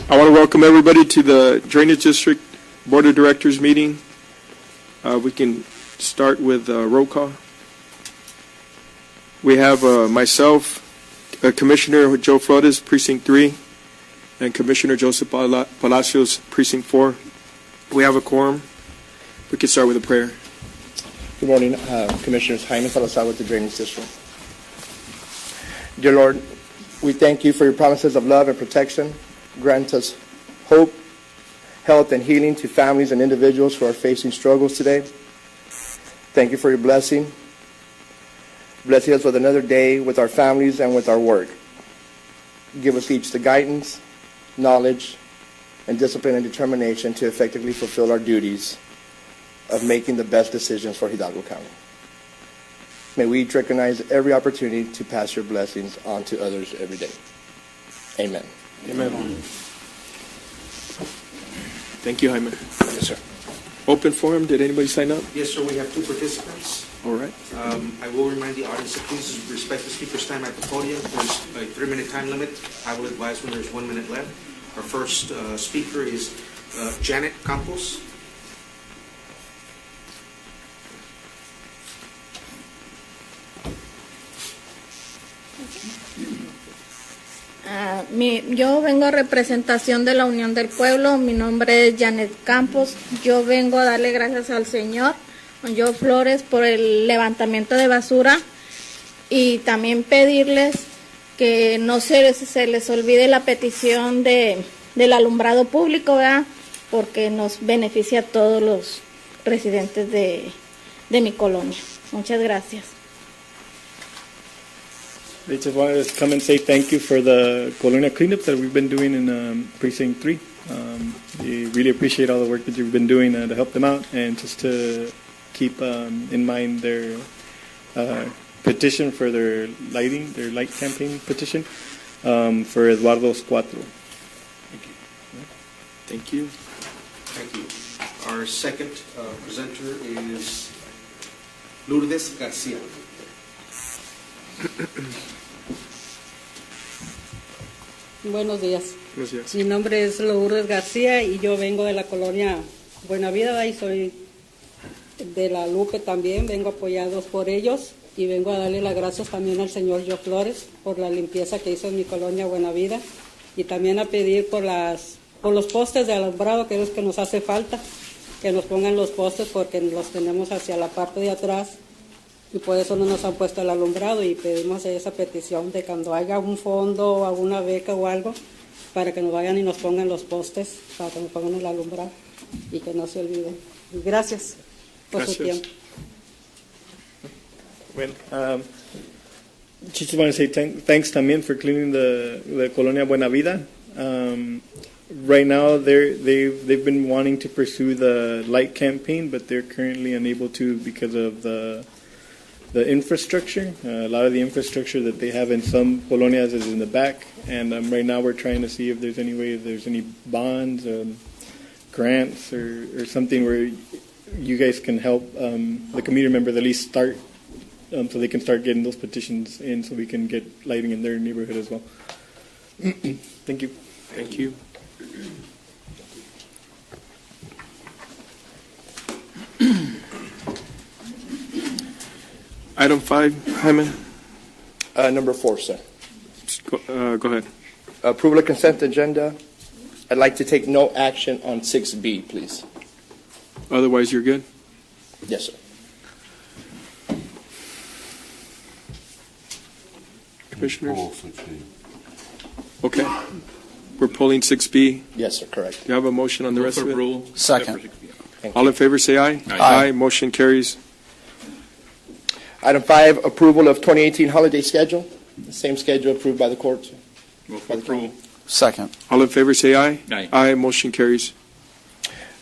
I want to welcome everybody to the Drainage District Board of Directors meeting. We can start with roll call. We have myself, Commissioner Joe Flores, Precinct 3, and Commissioner Joseph Palacios, Precinct 4. We have a quorum. We can start with a prayer. Good morning, Commissioners. Jaime Salazar with the Drainage District. Dear Lord, we thank you for your promises of love and protection. Grant us hope, health, and healing to families and individuals who are facing struggles today. Thank you for your blessing. Blessing us with another day with our families and with our work. Give us each the guidance, knowledge, and discipline and determination to effectively fulfill our duties of making the best decisions for Hidalgo County. May we each recognize every opportunity to pass your blessings on to others every day. Amen. Amen. Thank you, Jaime. Yes, sir. Open forum. Did anybody sign up? Yes, sir. We have 2 participants. All right. I will remind the audience to please respect the speaker's time at the podium. There's a 3-minute time limit. I will advise when there's 1 minute left. Our first speaker is Janet Campos. Yo vengo a representación de la Unión del Pueblo. Mi nombre es Janet Campos. Yo vengo a darle gracias al Señor, Joe Flores, por el levantamiento de basura y también pedirles que no se les olvide la petición del alumbrado público, ¿verdad? Porque nos beneficia a todos los residentes de mi colonia. Muchas gracias. I just wanted to come and say thank you for the Colonia cleanup that we've been doing in Precinct 3. We really appreciate all the work that you've been doing to help them out and just to keep in mind their petition for their light campaign petition for Eduardo's Cuatro. Thank you. Thank you. Thank you. Our second presenter is Lourdes Garcia. Buenos días. Buenos días. Mi nombre es Lourdes García y yo vengo de la colonia Buena Vida y soy de la Lupe también. Vengo apoyados por ellos y vengo a darle las gracias también al señor Joe Flores por la limpieza que hizo en mi colonia Buena Vida y también a pedir por los postes de alumbrado que es que nos hace falta, que nos pongan los postes porque los tenemos hacia la parte de atrás. Y por eso no nos han puesto el alumbrado y pedimos esa petición de cuando haya un fondo o alguna beca o algo para que nos vayan y nos pongan los postes, para que nos pongan el alumbrado y que no se olviden. Y gracias por su tiempo. Well, just want to say thanks también for cleaning the Colonia Buena Vida. Right now, they've been wanting to pursue the light campaign, but they're currently unable to because of the infrastructure. A lot of the infrastructure that they have in some colonias is in the back, and right now we're trying to see if there's any bonds, grants, or something where you guys can help the community members at least start, so they can start getting those petitions in, so we can get lighting in their neighborhood as well. Thank you. Thank you. Item 5, Jaime. Number 4, sir. Go ahead. Approval of consent agenda. I'd like to take no action on 6B, please. Otherwise, you're good? Yes, sir. Commissioners? Okay. We're pulling 6B. Yes, sir, correct. Do you have a motion on the rest of it? Second. All in favor, say aye. Aye. Motion carries. Item 5, approval of 2018 holiday schedule. The same schedule approved by the court. Sir. Move for approval. Second. All in favor, say aye. Aye. Motion carries.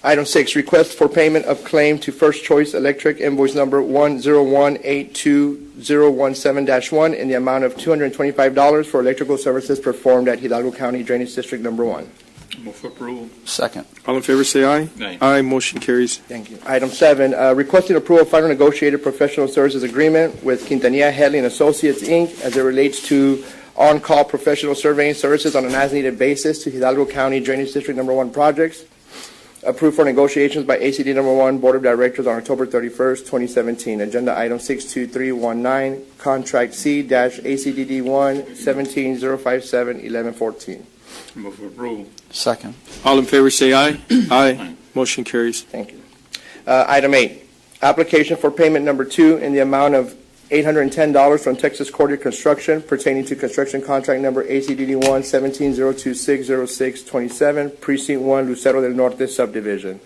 Item 6, request for payment of claim to First Choice Electric, invoice number 101-82017-1 in the amount of $225 for electrical services performed at Hidalgo County Drainage District number 1. Move for approval. Second. All in favor, say aye. Aye. Motion carries. Thank you. Item 7, requesting approval of final negotiated professional services agreement with Quintanilla Headley and Associates, Inc. as it relates to on-call professional surveying services on an as-needed basis to Hidalgo County Drainage District Number 1 projects. Approved for negotiations by ACD Number 1 Board of Directors on October 31st, 2017. Agenda item 62319, Contract C-ACDD1 17-057-1114. Move for approval. Second. All in favor say aye. Aye. Motion carries. Thank you. Item 8, application for payment number 2 in the amount of $810 from Texas Cordial Construction pertaining to construction contract number ACDD1 17-026-0627, Precinct 1, Lucero del Norte Subdivision.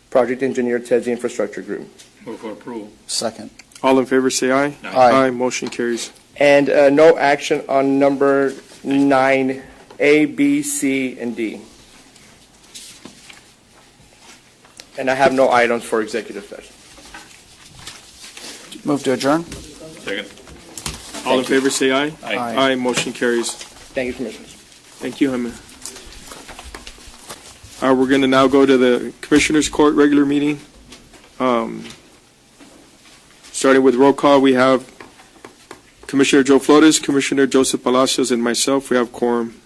Project engineer, TEDS Infrastructure Group. Move for approval. Second. All in favor say aye. Aye. Motion carries. And no action on number 9, A, B, C, and D. And I have no items for executive session. Move to adjourn. Second. All in favor say aye. Aye. Motion carries. Thank you, Commissioners. Thank you, Jaime. We're going to now go to the Commissioners Court regular meeting. Starting with roll call, we have Commissioner Joe Flores, Commissioner Joseph Palacios, and myself. We have quorum.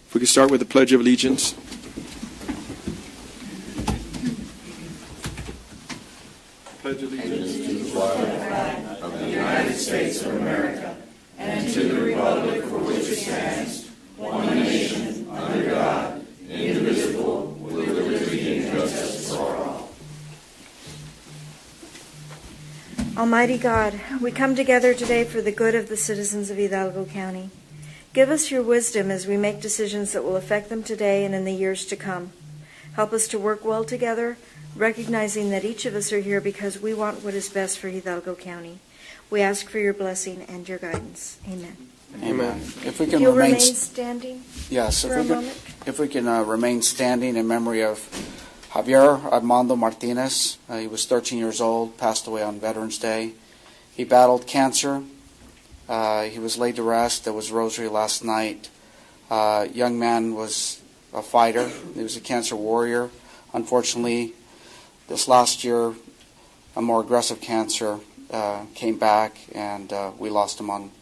If we can start with the Pledge of Allegiance. Pledge of Allegiance to the flag of the United States of America and to the republic for which it stands, one nation, under God, indivisible, with liberty and justice for all. Almighty God, we come together today for the good of the citizens of Hidalgo County. Give us your wisdom as we make decisions that will affect them today and in the years to come. Help us to work well together, recognizing that each of us are here because we want what is best for Hidalgo County. We ask for your blessing and your guidance. Amen. Amen. If we can You'll remain, remain standing yes, for a moment. if we can remain standing in memory of Javier Armando Martinez. He was 13 years old, passed away on Veterans Day. He battled cancer. He was laid to rest. There was rosary last night. Young man was a fighter. He was a cancer warrior. Unfortunately, this last year, a more aggressive cancer came back, and we lost him on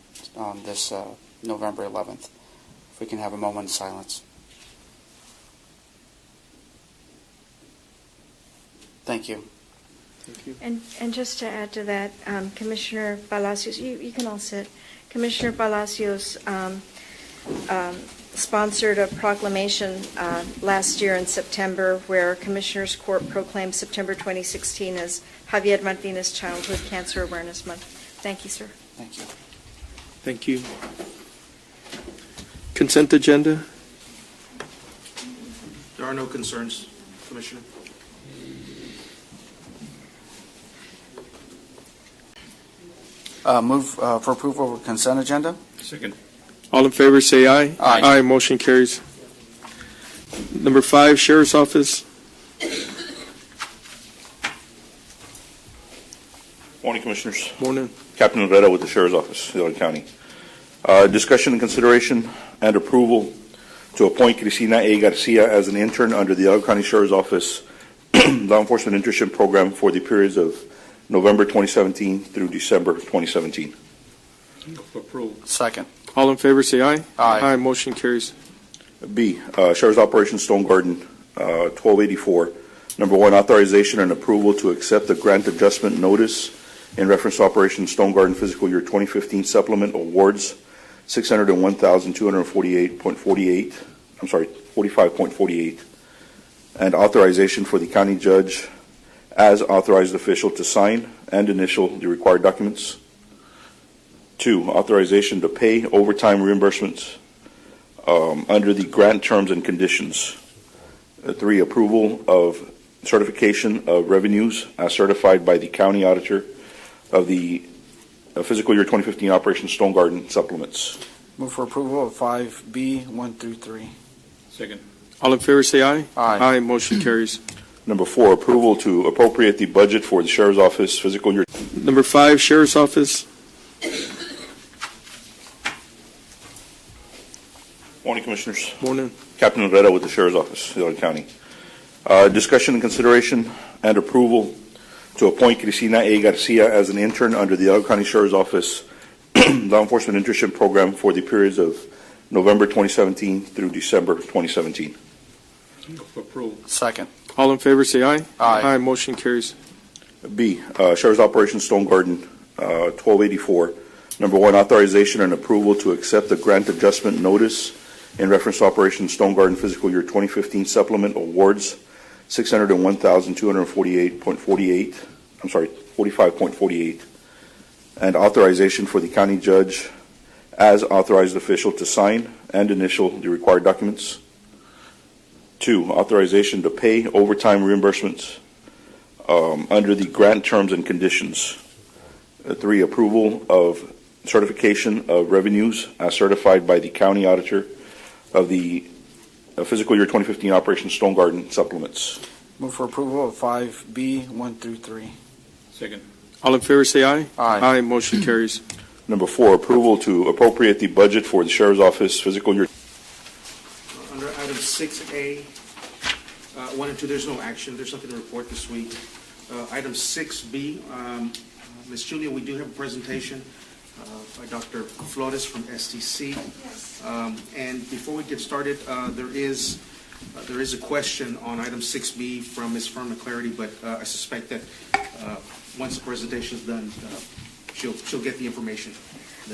this November 11th. If we can have a moment of silence. Thank you. Thank you. And just to add to that, Commissioner Palacios, you can all sit. Commissioner Palacios sponsored a proclamation last year in September where Commissioners Court proclaimed September 2016 as Javier Martinez Childhood Cancer Awareness Month. Thank you, sir. Thank you. Thank you. Consent agenda. There are no concerns, Commissioner. Move for approval of consent agenda. Second. All in favor say aye. Aye. Motion carries. Number 5, Sheriff's Office. Morning, Commissioners. Morning. Captain Herrera with the Sheriff's Office, Hidalgo County. Discussion and consideration and approval to appoint Cristina A. Garcia as an intern under the Hidalgo County Sheriff's Office Law Enforcement Internship Program for the periods of November 2017 through December 2017. Move for approval. Second. All in favor say aye. Aye. Motion carries. B, Sheriff's Operation Stone Garden, 1284. Number 1, authorization and approval to accept the grant adjustment notice in reference to Operation Stone Garden Fiscal Year 2015 Supplement Awards, $601,248.48, and authorization for the county judge as authorized official to sign and initial the required documents. 2, authorization to pay overtime reimbursements under the grant terms and conditions. 3, approval of certification of revenues as certified by the county auditor of the fiscal year 2015 Operation Stone Garden supplements. Move for approval of 5B 1 through 3. Second. All in favor say aye. Aye. Motion carries. Number 4, approval to appropriate the budget for the Sheriff's Office fiscal year. Number 5, Sheriff's Office. Morning, Commissioners. Morning. Captain Herrera with the Sheriff's Office, Hidalgo County. Discussion and consideration and approval to appoint Cristina A. Garcia as an intern under the Hidalgo County Sheriff's Office Law Enforcement Internship Program for the periods of November 2017 through December 2017. Move for approval. Second. All in favor, say aye. Aye. Motion carries. B, Sheriff's Operation Stone Garden, 1284. Number one, authorization and approval to accept the grant adjustment notice in reference to Operation Stone Garden Fiscal Year 2015 Supplement Awards, 45.48, and authorization for the county judge as authorized official to sign and initial the required documents. 2, authorization to pay overtime reimbursements under the grant terms and conditions. 3, approval of certification of revenues as certified by the county auditor of the fiscal year 2015 Operation Stone Garden supplements. Move for approval of 5B, 1 through 3. Second. All in favor, say aye. Aye. Motion carries. Number 4, approval to appropriate the budget for the Sheriff's Office fiscal year. Under item 6A, 1 and 2, there's no action. There's nothing to report this week. Item 6B, Ms. Julia, we do have a presentation by Dr. Flores from STC. Yes. And before we get started, there is a question on item 6B from Ms. Fern McClarity, but I suspect that once the presentation is done, she'll get the information.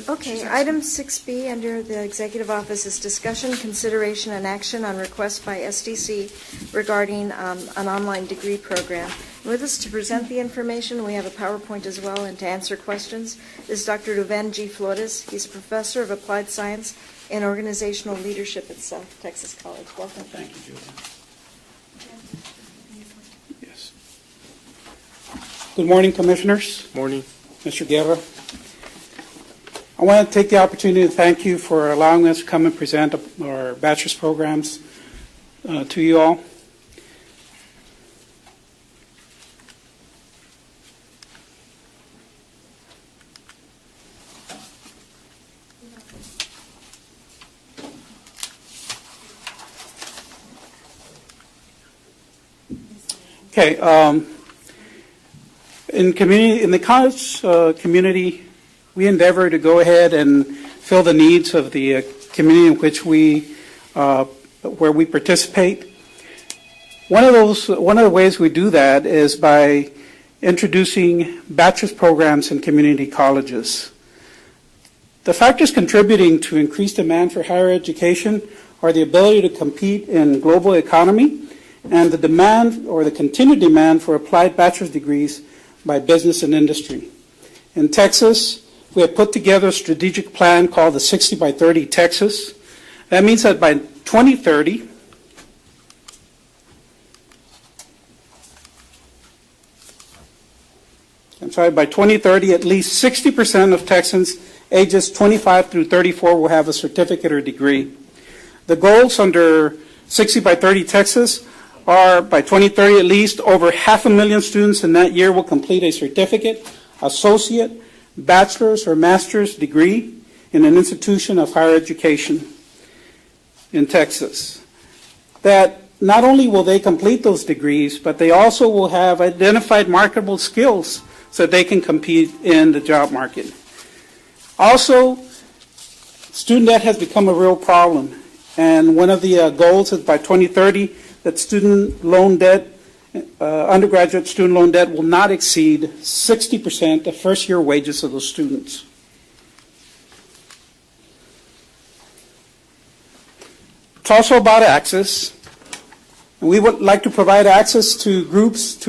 Okay, item 6B under the Executive Office is discussion, consideration, and action on request by SDC regarding an online degree program. With us to present the information, we have a PowerPoint as well, and to answer questions is Dr. Rubén G. Flores. He's a professor of applied science and organizational leadership at South Texas College. Welcome. Thank you, Julia. Yes. Good morning, Commissioners. Morning. Mr. Guerra. I want to take the opportunity to thank you for allowing us to come and present our bachelor's programs to you all. Okay, in the college community, we endeavor to go ahead and fill the needs of the community in which where we participate. One of the ways we do that is by introducing bachelor's programs in community colleges. The factors contributing to increased demand for higher education are the ability to compete in global economy and the demand or the continued demand for applied bachelor's degrees by business and industry. In Texas, we have put together a strategic plan called the 60 by 30 Texas. That means that by 2030, by 2030, at least 60% of Texans ages 25 through 34 will have a certificate or degree. The goals under 60 by 30 Texas are by 2030 at least over 500,000 students in that year will complete a certificate, associate, bachelor's or master's degree in an institution of higher education in Texas. That not only will they complete those degrees, but they also will have identified marketable skills so they can compete in the job market. Also, student debt has become a real problem, and one of the goals is by 2030 that student loan debt, undergraduate student loan debt will not exceed 60% of first-year wages of those students. It's also about access. And we would like to provide access to groups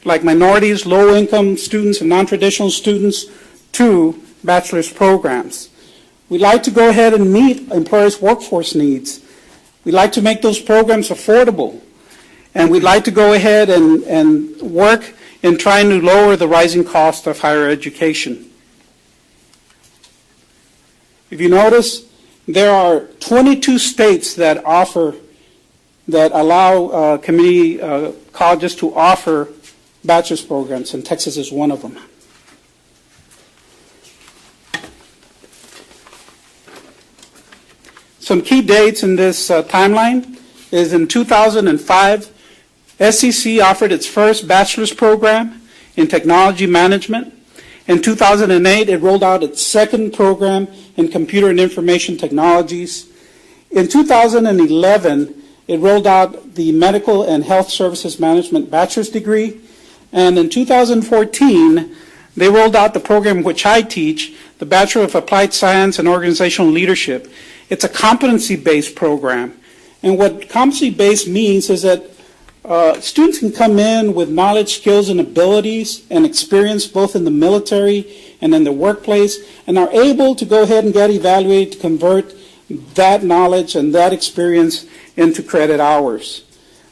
like minorities, low-income students, and non-traditional students to bachelor's programs. We'd like to go ahead and meet employers' workforce needs. We'd like to make those programs affordable. And we'd like to go ahead and work in trying to lower the rising cost of higher education. If you notice, there are 22 states that allow community colleges to offer bachelor's programs, and Texas is one of them. Some key dates in this timeline is in 2005, SEC offered its first bachelor's program in technology management, In 2008, it rolled out its second program in computer and information technologies. In 2011, it rolled out the Medical and Health Services Management bachelor's degree. And in 2014, they rolled out the program which I teach, the Bachelor of Applied Science and Organizational Leadership. It's a competency-based program. And what competency-based means is that students can come in with knowledge, skills, and abilities and experience both in the military and in the workplace, and are able to go ahead and get evaluated to convert that knowledge and that experience into credit hours.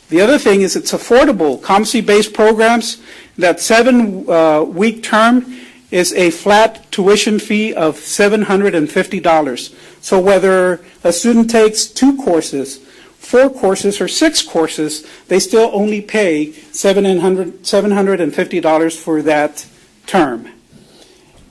The other thing is it's affordable. Competency-based programs, that 7-week term is a flat tuition fee of $750. So whether a student takes 2 courses, 4 courses, or 6 courses, they still only pay $750 for that term.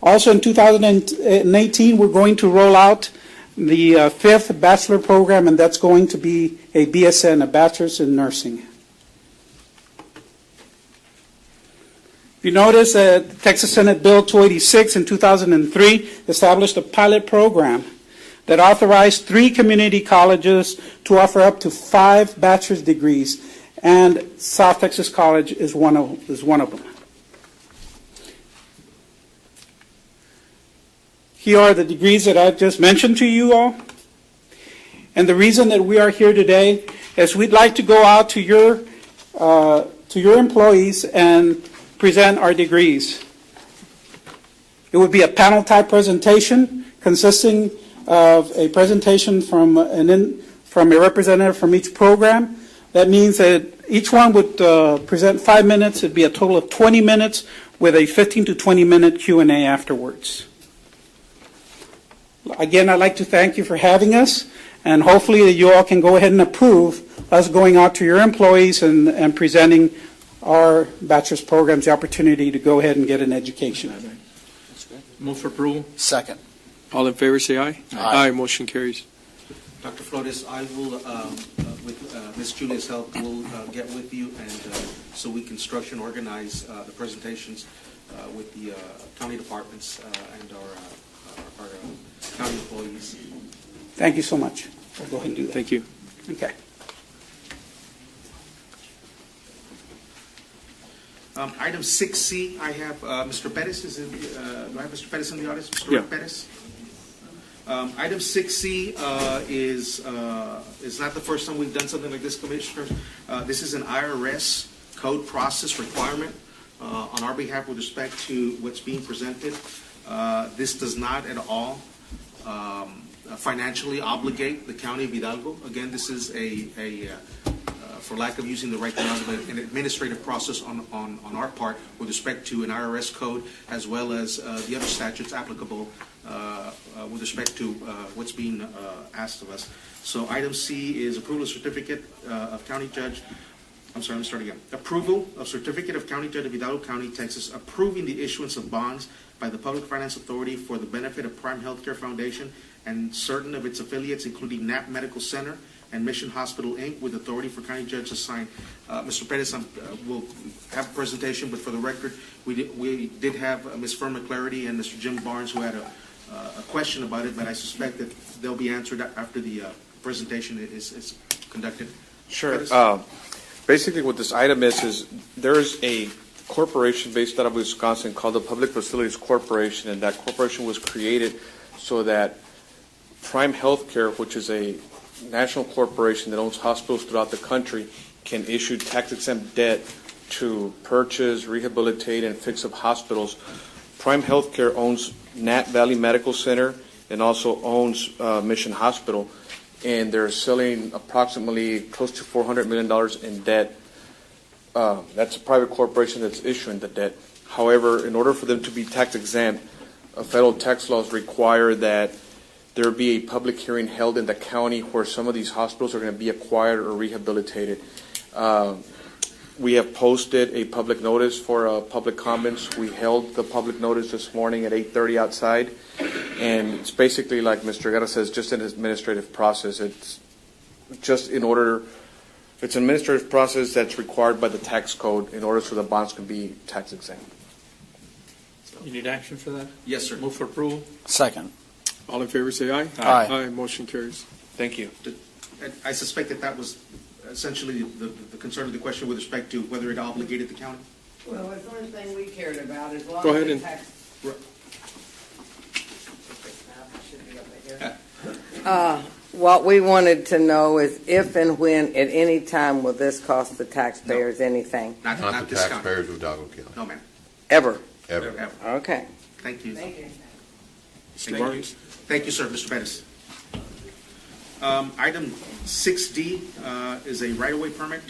Also in 2018, we're going to roll out the 5th bachelor program, and that's going to be a BSN, a bachelor's in nursing. You notice that Texas Senate Bill 286 in 2003 established a pilot program that authorized 3 community colleges to offer up to 5 bachelor's degrees, and South Texas College is one of them. Here are the degrees that I've just mentioned to you all. And the reason that we are here today is we'd like to go out to your employees and present our degrees. It would be a panel-type presentation consisting of a presentation from a representative from each program. That means that each one would present 5 minutes. It'd be a total of 20 minutes with a 15 to 20-minute Q&A afterwards. Again, I'd like to thank you for having us, and hopefully that you all can go ahead and approve us going out to your employees and presenting our bachelor's programs the opportunity to go ahead and get an education. Move for approval. Second. All in favor, say aye. Aye. Motion carries. Dr. Flores, I will, with Ms. Julia's help, we'll get with you and so we can structure and organize the presentations with the county departments and our county employees. Thank you so much. We'll go ahead and do that. Thank you. Okay. Item 6C, I have Mr. Pettis. Do I have Mr. Pettis in the audience? Mr. Yeah. Pettis? Item 6C is not the first time we've done something like this, Commissioners. This is an IRS code process requirement on our behalf with respect to what's being presented. This does not at all financially obligate the County of Hidalgo. Again, this is for lack of using the right term, an administrative process on our part with respect to an IRS code as well as the other statutes applicable with respect to what's being asked of us. So item C is approval of certificate of county judge. I'm sorry, let me start again. Approval of certificate of county judge of Hidalgo County, Texas, approving the issuance of bonds by the Public Finance Authority for the benefit of Prime Healthcare Foundation and certain of its affiliates, including Knapp Medical Center and Mission Hospital, Inc., with authority for county judge to sign. Mr. Pettis, we'll have a presentation, but for the record, we did have Ms. Firma Clarity and Mr. Jim Barnes who had a question about it, but I suspect that they'll be answered after the presentation is conducted. Sure. Basically what this item is there's a corporation based out of Wisconsin called the Public Facilities Corporation, and that corporation was created so that Prime Healthcare, which is a national corporation that owns hospitals throughout the country, can issue tax-exempt debt to purchase, rehabilitate, and fix up hospitals. Prime Healthcare owns Nat Valley Medical Center and also owns Mission Hospital, and they're selling approximately close to $400 million in debt. That's a private corporation that's issuing the debt. However, in order for them to be tax-exempt, federal tax laws require that there be a public hearing held in the county where some of these hospitals are going to be acquired or rehabilitated. We have posted a public notice for public comments. We held the public notice this morning at 8:30 outside, and it's basically, like Mr. Guerra says, just an administrative process. It's just it's an administrative process that's required by the tax code in order so the bonds can be tax exempt. You need action for that? Yes, sir. Move for approval. Second. All in favor, say aye. Aye. Aye, motion carries. Thank you. I suspect that was essentially the concern of the question with respect to whether it obligated the county. Well, it's the only thing we cared about, as long Go as ahead the and- tax. What we wanted to know is if and when, at any time, will this cost the taxpayers anything? Not Not the this county. taxpayers of Hidalgo County. No, ma'am. Ever? Ever. Okay. Thank you. Thank you. Mr. Barnes? Thank you, sir. Mr. Bettis. Item 6D is a right-of-way permit.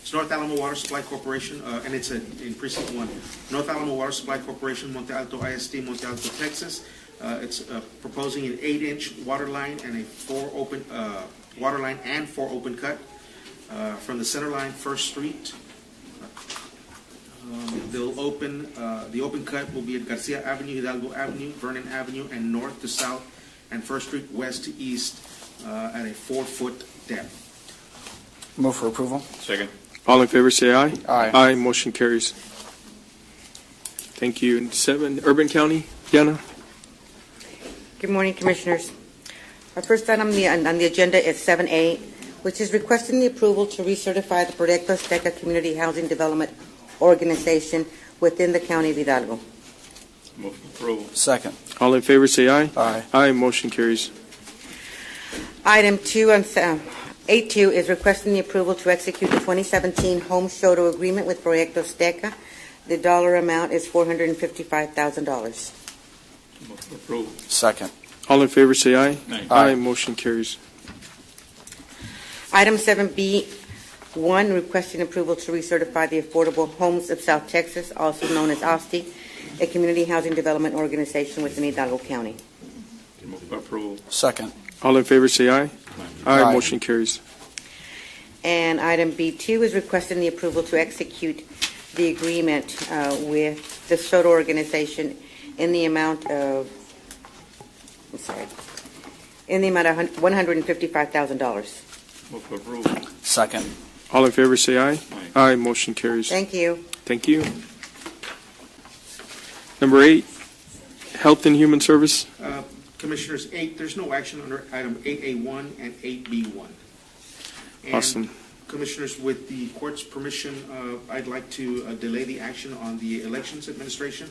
It's North Alamo Water Supply Corporation, and it's in Precinct 1. North Alamo Water Supply Corporation, Monte Alto ISD, Monte Alto, Texas. It's proposing an 8-inch water line and a 4 open water line and 4 open cut from the center line, First Street. They'll open, the open cut will be at Garcia Avenue, Hidalgo Avenue, Vernon Avenue, and north to south, and First Street west to east at a 4-foot depth. Move for approval. Second. All in favor, say aye. Aye. Aye, motion carries. Thank you. And 7, Urban County, Diana? Good morning, Commissioners. Our first item on the agenda is 7A, which is requesting the approval to recertify the Proyecto Azteca Community Housing Development Organization within the County of Hidalgo. Move for approval. Second. All in favor, say aye. Aye. Aye, motion carries. Item 2 on A2 is requesting the approval to execute the 2017 Home Shoto Agreement with Proyecto Azteca. The dollar amount is $455,000. Move for approval. Second. All in favor, say aye. Aye. Aye, motion carries. Item 7B1, requesting approval to recertify the Affordable Homes of South Texas, also known as ASTI, a community housing development organization within Hidalgo County. Move for approval. Second. All in favor, say aye. Aye, Aye. motion carries. And item B2 is requesting the approval to execute the agreement with the SOTA organization in the amount of, $155,000. Move for approval. Second. All in favor, say aye. Aye. Aye, motion carries. Thank you. Thank you. Number 8, Health and Human Service. Commissioners, 8, there's no action under item 8A1 and 8B1. And Awesome. Commissioners, with the court's permission, I'd like to delay the action on the Elections Administration.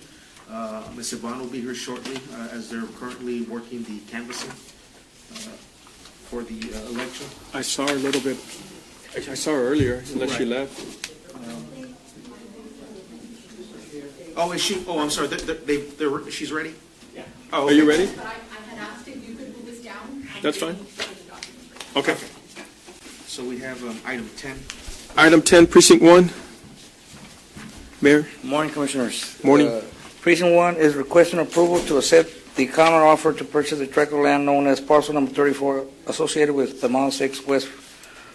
Ms. Yvonne will be here shortly as they're currently working the canvassing for the election. I saw her a little bit. I saw her earlier, unless she Right. left. Oh, is she? Oh, I'm sorry. She's ready? Yeah. Oh, Are you okay. ready? But I had asked if you could move this down. That's fine. Okay. So we have item 10. Item 10, Precinct 1. Mayor? Morning, Commissioners. Morning. Precinct 1 is requesting approval to accept the counter offer to purchase the tract of land known as parcel number 34 associated with the Mile 6 West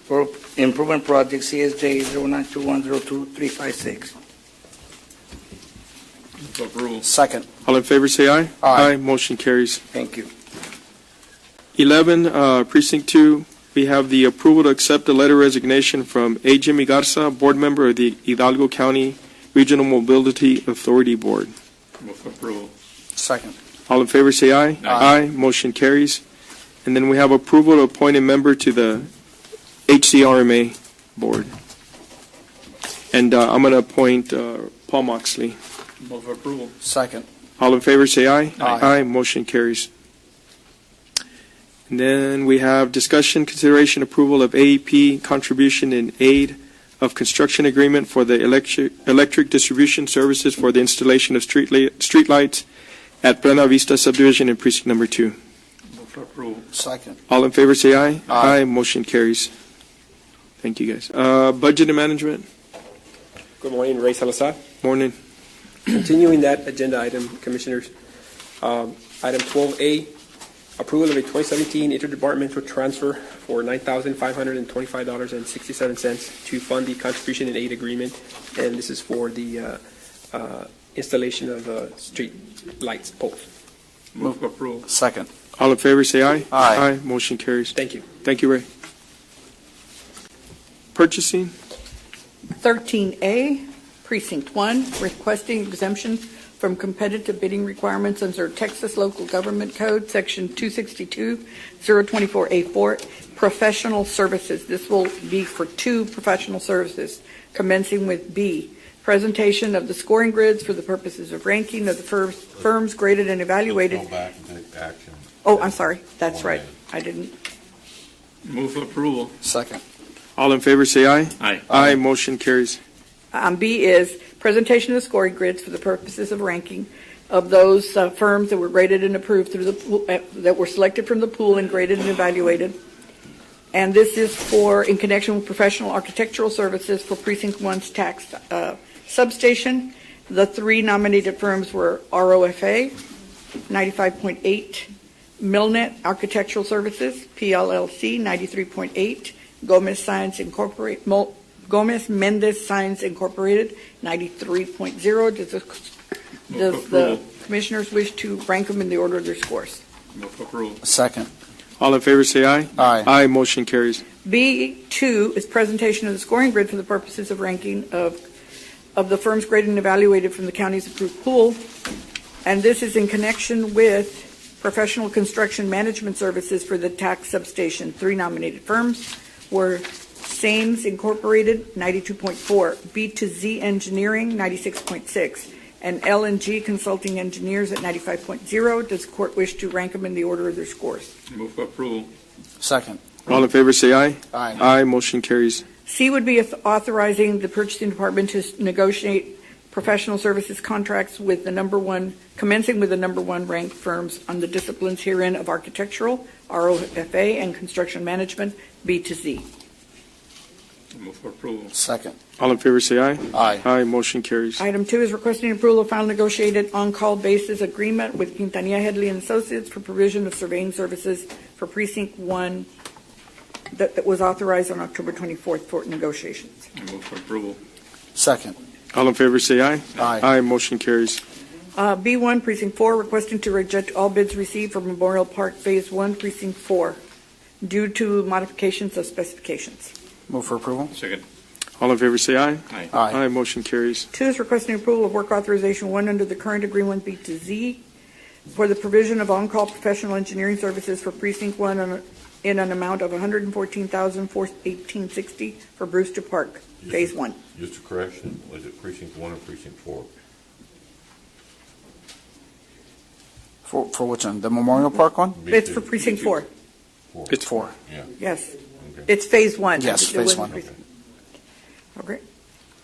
Road Improvement Project, CSJ 092102356. Move for approval. Second. All in favor, say aye. Aye. Motion carries. Thank you. 11, Precinct 2, we have the approval to accept a letter of resignation from A. Jimmy Garza, board member of the Hidalgo County Regional Mobility Authority Board. Move for approval. Second. All in favor, say aye. Aye. Motion carries. And then we have approval to appoint a member to the HCRMA board. And I'm going to appoint Paul Moxley. Move for approval. Second. All in favor, say aye. Aye. Motion carries. And then we have discussion, consideration, approval of AEP contribution in aid of construction agreement for the electric distribution services for the installation of street lights at Plena Vista subdivision in precinct number 2. Move for approval. Second. All in favor, say aye. Aye. Motion carries. Thank you, guys. Budget and management. Good morning, Ray Salazar. Morning. Continuing that agenda item, Commissioners, item 12A, approval of a 2017 interdepartmental transfer for $9,525.67 to fund the contribution and aid agreement, and this is for the installation of street lights poles. Move for approval. Second. All in favor, say aye. Aye. Motion carries. Thank you. Thank you, Ray. Purchasing. 13A, Precinct 1, requesting exemption from competitive bidding requirements under Texas Local Government Code, Section 262-024A4, professional services. This will be for 2 professional services, commencing with B, presentation of the scoring grids for the purposes of ranking of the firms graded and evaluated. Go back and take action. Oh, I'm sorry. That's right. I didn't. Move for approval. Second. All in favor say aye. Aye. Aye. Motion carries. B is presentation of the scoring grids for the purposes of ranking of those firms that were graded and approved through the pool, that were selected from the pool and graded and evaluated. And this is in connection with professional architectural services for Precinct 1's tax substation. The 3 nominated firms were ROFA, 95.8, Milnet Architectural Services, PLLC, 93.8, Gomez Mendez Signs Incorporated, 93.0. Does the commissioners wish to rank them in the order of their scores? Move for approval. Second. All in favor say aye. Aye. Aye. Motion carries. B2 is presentation of the scoring grid for the purposes of ranking of the firms graded and evaluated from the county's approved pool. And this is in connection with professional construction management services for the tax substation. 3 nominated firms were Sames Incorporated, 92.4, B2Z Engineering, 96.6, and L&G Consulting Engineers at 95.0. Does the court wish to rank them in the order of their scores? Move for approval. Second. All in favor say aye. Aye. Aye. Motion carries. C would be authorizing the purchasing department to negotiate professional services contracts with commencing with the number 1 ranked firms on the disciplines herein of architectural, ROFA, and construction management, B2Z. Move for approval. Second. All in favor say aye. Aye. Aye. Motion carries. Item 2 is requesting approval of final negotiated on-call basis agreement with Quintanilla Headley and Associates for provision of surveying services for Precinct 1 that was authorized on October 24th for negotiations. Move for approval. Second. All in favor say aye. Aye. Aye. Motion carries. B1, Precinct 4, requesting to reject all bids received for Memorial Park Phase 1, Precinct 4, due to modifications of specifications. Move for approval. Second. All in favor say aye. Aye. Aye. Aye. Motion carries. 2 is requesting approval of work authorization 1 under the current agreement B2Z for the provision of on-call professional engineering services for Precinct 1 in an amount of $114,418.60 for Brewster Park, Phase 1. Just a correction, was it Precinct 1 or Precinct 4? For which one? The Memorial Park one? It's for Precinct 4. It's 4. Yeah. Yes. Okay. It's Phase 1. Yes, It Phase wasn't 1. Precinct. Okay.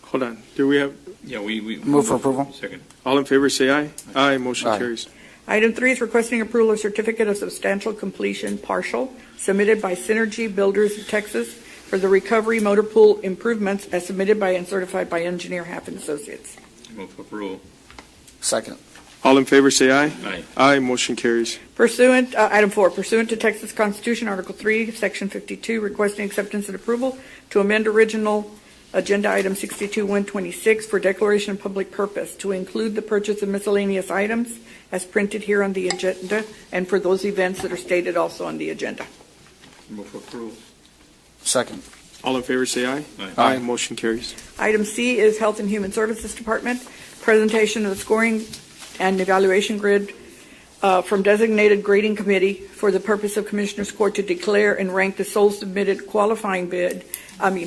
Hold on. Do we have Yeah, we Move for approval. Second. all in favor say aye. Aye. Motion Aye. carries. Item 3 is requesting approval of certificate of substantial completion partial submitted by Synergy Builders of Texas for the recovery motor pool improvements as submitted by and certified by Engineer Half and Associates. Move for approval. Second. All in favor say aye. Aye. Aye. Motion carries. Item 4, pursuant to Texas Constitution, Article 3, Section 52, requesting acceptance and approval to amend original Agenda Item 62-126 for declaration of public purpose to include the purchase of miscellaneous items as printed here on the agenda and for those events that are stated also on the agenda. Move for approval. Second. All in favor say aye. Aye. Aye. Motion carries. Item C is Health and Human Services Department, presentation of the scoring and evaluation grid from designated grading committee for the purpose of Commissioners Court to declare and rank the sole submitted qualifying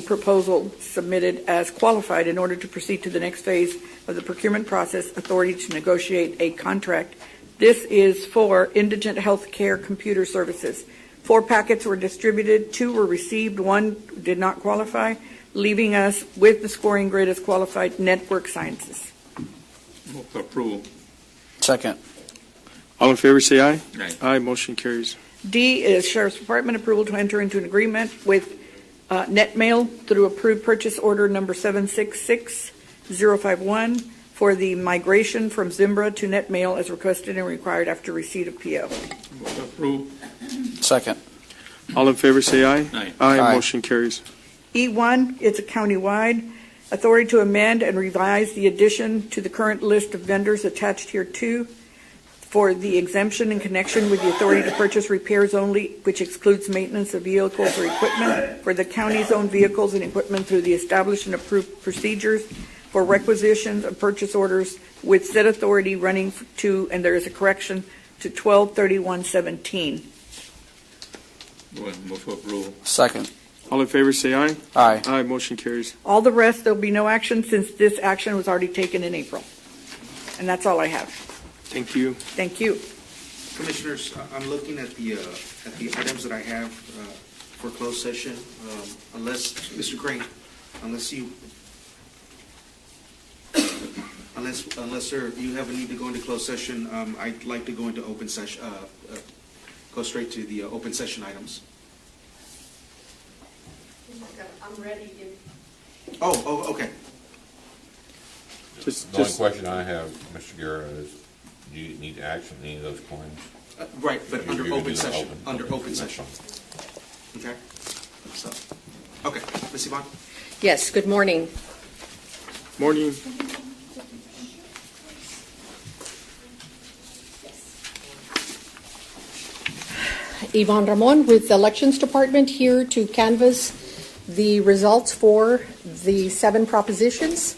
proposal submitted as qualified in order to proceed to the next phase of the procurement process, authority to negotiate a contract. This is for indigent health care computer services. 4 packets were distributed, 2 were received, 1 did not qualify, leaving us with the scoring grid as qualified network sciences. Move for approval. Second. All in favor say aye. Aye. Aye. Motion carries. D is Sheriff's Department approval to enter into an agreement with NetMail through approved purchase order number 766051 for the migration from Zimbra to NetMail as requested and required after receipt of PO. Move for approval. Second. All in favor say aye. Aye. Aye. Aye. Motion carries. E1, it's a countywide authority to amend and revise the addition to the current list of vendors attached here too for the exemption in connection with the authority to purchase repairs only, which excludes maintenance of vehicles or equipment for the county's own vehicles and equipment through the established and approved procedures for requisitions of purchase orders with said authority running to, and there is a correction, to 12/31/17. Move for approval. Second. All in favor, say aye. Aye. Aye, motion carries. All the rest, there'll be no action since this action was already taken in April. And that's all I have. Thank you. Thank you. Commissioners, I'm looking at the items that I have for closed session. Unless, Mr. Crane, unless sir, you have a need to go into closed session, I'd like to go into open session, go straight to the open session items. I'm ready. Oh, okay. The only question I have, Mr. Guerra, is do you need action on any of those claims? Right, but You're under gonna open do the session, under okay, open that's session. fine. Okay? So, okay, Ms. Yvonne? Yes, good morning. Morning. Yvonne Ramon with the Elections Department here to canvass the results for the 7 propositions.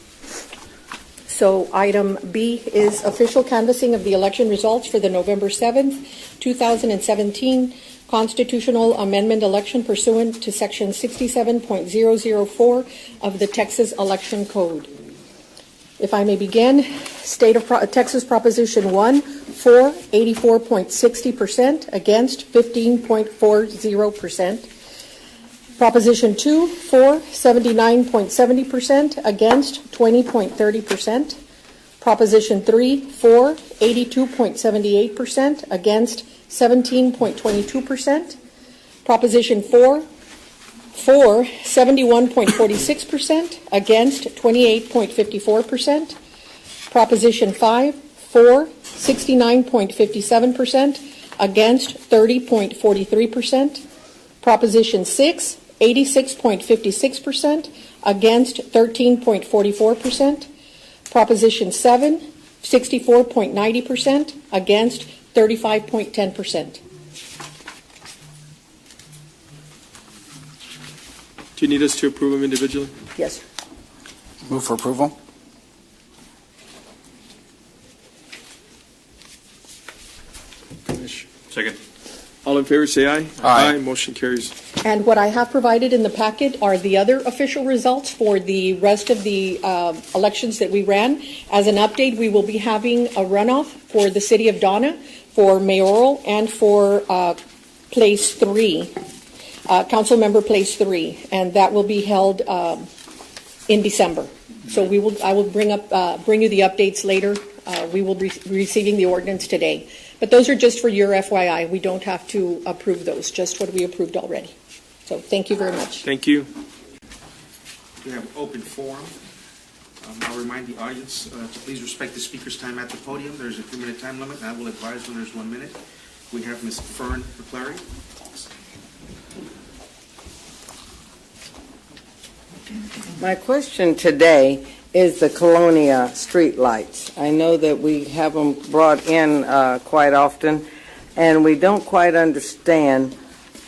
So item B is official canvassing of the election results for the November 7th, 2017 constitutional amendment election pursuant to section 67.004 of the Texas Election Code. If I may begin, State of Texas Proposition 1, for 84.60%, against 15.40%. Proposition 2, for 79.70%, against 20.30%. Proposition 3, for 82.78%, against 17.22%. Proposition 4, for 71.46%, against 28.54%. Proposition 5, for 69.57%, against 30.43%. Proposition 6, 86.56%, against 13.44%. Proposition 7, 64.90%, against 35.10%. Do you need us to approve them individually? Yes. Move for approval. Second. All in favor, say aye. Aye. Motion carries. And what I have provided in the packet are the other official results for the rest of the elections that we ran. As an update, we will be having a runoff for the city of Donna, for mayoral, and for place 3, council member place 3, and that will be held in December. So I will bring you the updates later. We will be receiving the ordinance today. But those are just for your FYI. We don't have to approve those, just what we approved already. So thank you very much. Thank you. We have open forum. I'll remind the audience to please respect the speaker's time at the podium. There's a 2-minute time limit, and I will advise when there's 1 minute. We have Ms. Fern McClary. My question today is the Colonia street lights. I know that we have them brought in quite often, and we don't quite understand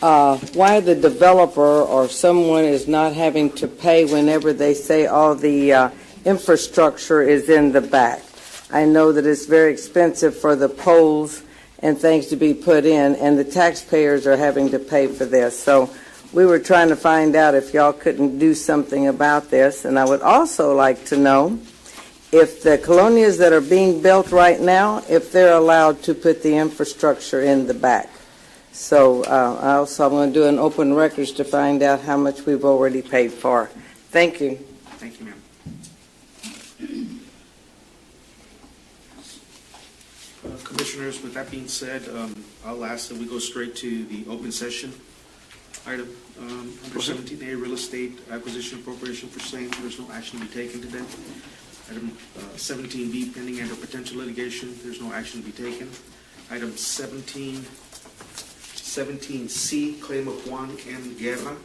why the developer or someone is not having to pay whenever they say all the infrastructure is in the back. I know that it's very expensive for the poles and things to be put in, and the taxpayers are having to pay for this. So we were trying to find out if y'all couldn't do something about this. And I would also like to know if the colonias that are being built right now, if they're allowed to put the infrastructure in the back. So I'm going to do an open records to find out how much we've already paid for. Thank you. Thank you, ma'am. Commissioners, with that being said, I'll ask that we go straight to the open session item. Under 17A, real estate acquisition appropriation for same. There's no action to be taken today. Item 17B, pending and or potential litigation. There's no action to be taken. Item 17C, claim of Juan M. Guerra.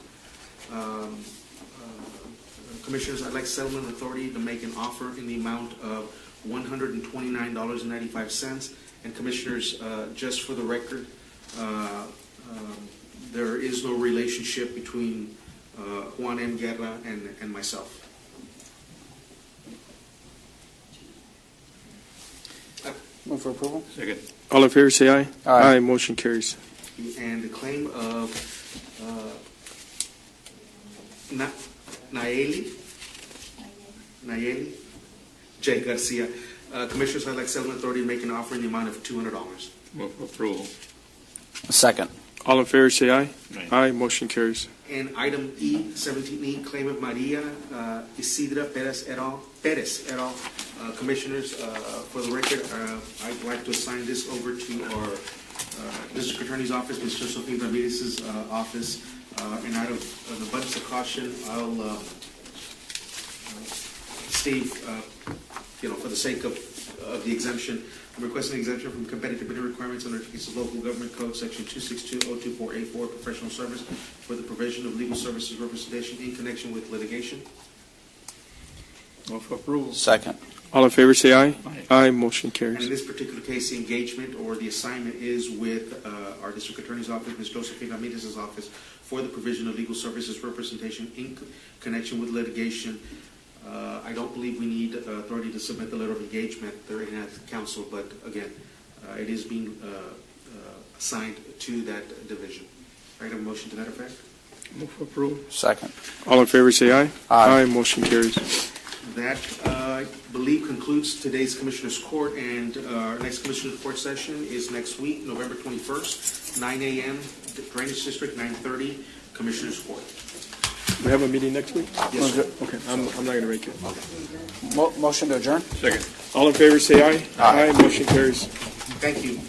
Commissioners, I'd like settlement authority to make an offer in the amount of $129.95. And Commissioners, just for the record, there is no relationship between Juan M. Guerra and myself. Move for approval. Second. All in favor, say aye. Aye. Motion carries. And the claim of Nayeli J. Garcia. Commissioners, I'd like Settlement Authority to make an offer in the amount of $200. Move for approval. Second. All in favor, say aye. Aye. Motion carries. And item E, 17E, claim of Maria Isidra Perez et al. Commissioners, for the record, I'd like to assign this over to our District Attorney's Office, Ms. Josephine Ramirez's office. And out of the abundance of caution, I'll, Steve, for the sake of the exemption, I'm requesting an exemption from competitive bidding requirements under Local Government Code, Section 262-024A4, professional service for the provision of legal services representation in connection with litigation. Move for approval. Second. All in favor, say aye. Aye. Motion And carries. in this particular case, the engagement or the assignment is with our District Attorney's Office, Ms. Josephine Ramirez's office, for the provision of legal services representation in connection with litigation. I don't believe we need authority to submit the letter of engagement. They're in at council, but again, it is being assigned to that division. All right, have a motion to that effect? Move for approval. Second. All in favor, say aye. Aye. Motion carries. That, I believe, concludes today's Commissioners' Court, and our next Commissioners' Court session is next week, November 21st, 9 a.m., Drainage District, 9:30, Commissioners' Court. We have a meeting next week? Yes, sir. Okay, I'm not going to make it. Motion to adjourn. Second. All in favor, say aye. Motion carries. Thank you.